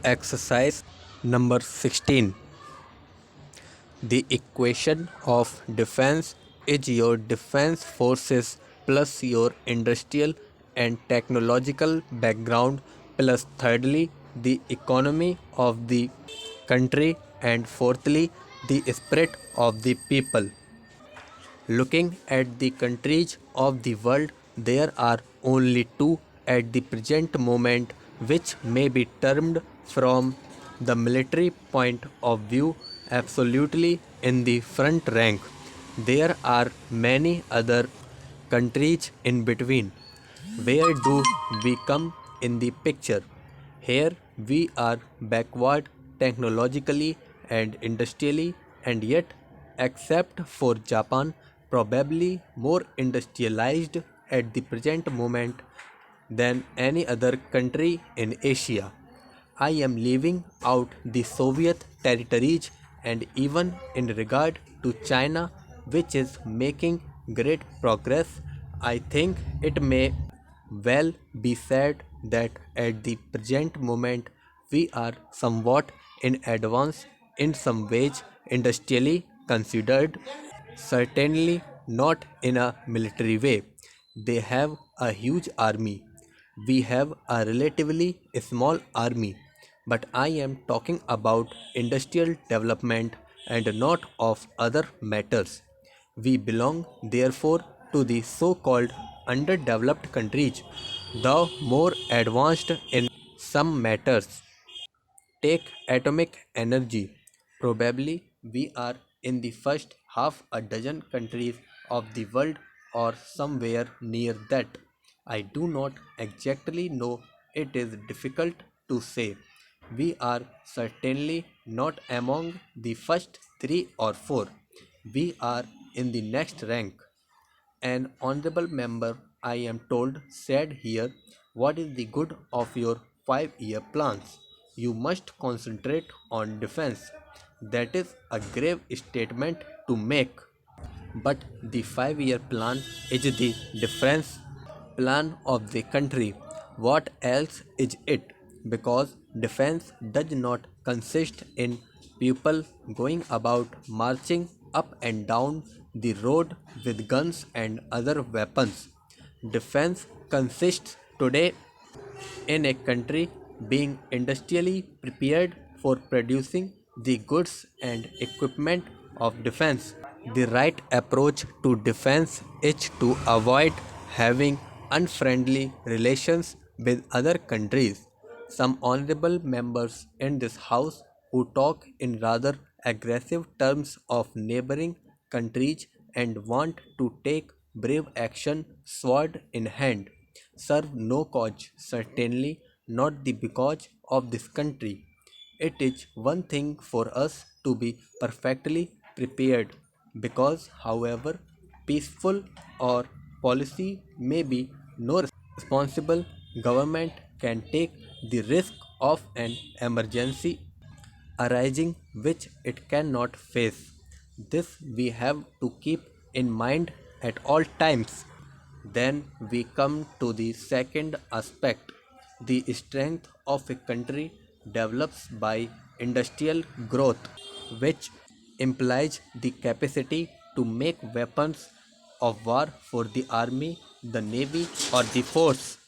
Exercise number 16. The equation of defense is your defense forces plus your industrial and technological background plus thirdly the economy of the country and fourthly the spirit of the people. Looking at the countries of the world, there are only two at the present moment which may be termed from the military point of view absolutely in the front rank. There are many other countries in between. Where do we come in the picture? Here we are backward technologically and industrially, and yet, except for Japan, probably more industrialized at the present moment than any other country in Asia. I am leaving out the Soviet territories and even in regard to China, which is making great progress. I think it may well be said that at the present moment we are somewhat in advance in some ways industrially considered, certainly not in a military way. They have a huge army. We have a relatively small army, but I am talking about industrial development and not of other matters. We belong, therefore, to the so called underdeveloped countries, though more advanced in some matters. Take atomic energy. Probably we are in the first half a dozen countries of the world or somewhere near that. I do not exactly know, it is difficult to say. We are certainly not among the first three or four. We are in the next rank. An honorable member, I am told, said here, what is the good of your 5-year plans? You must concentrate on defense. That is a grave statement to make. But the 5-year plan is the defense plan of the country. What else is it? Because defense does not consist in people going about marching up and down the road with guns and other weapons. Defense consists today in a country being industrially prepared for producing the goods and equipment of defense. The right approach to defense is to avoid having unfriendly relations with other countries. Some honorable members in this house who talk in rather aggressive terms of neighboring countries and want to take brave action sword in hand serve no cause, certainly not the because of this country. It is one thing for us to be perfectly prepared because, however peaceful our policy may be, no responsible government can take the risk of an emergency arising which it cannot face. This we have to keep in mind at all times. Then we come to the second aspect. The strength of a country develops by industrial growth, which implies the capacity to make weapons of war for the army, the navy, or the force.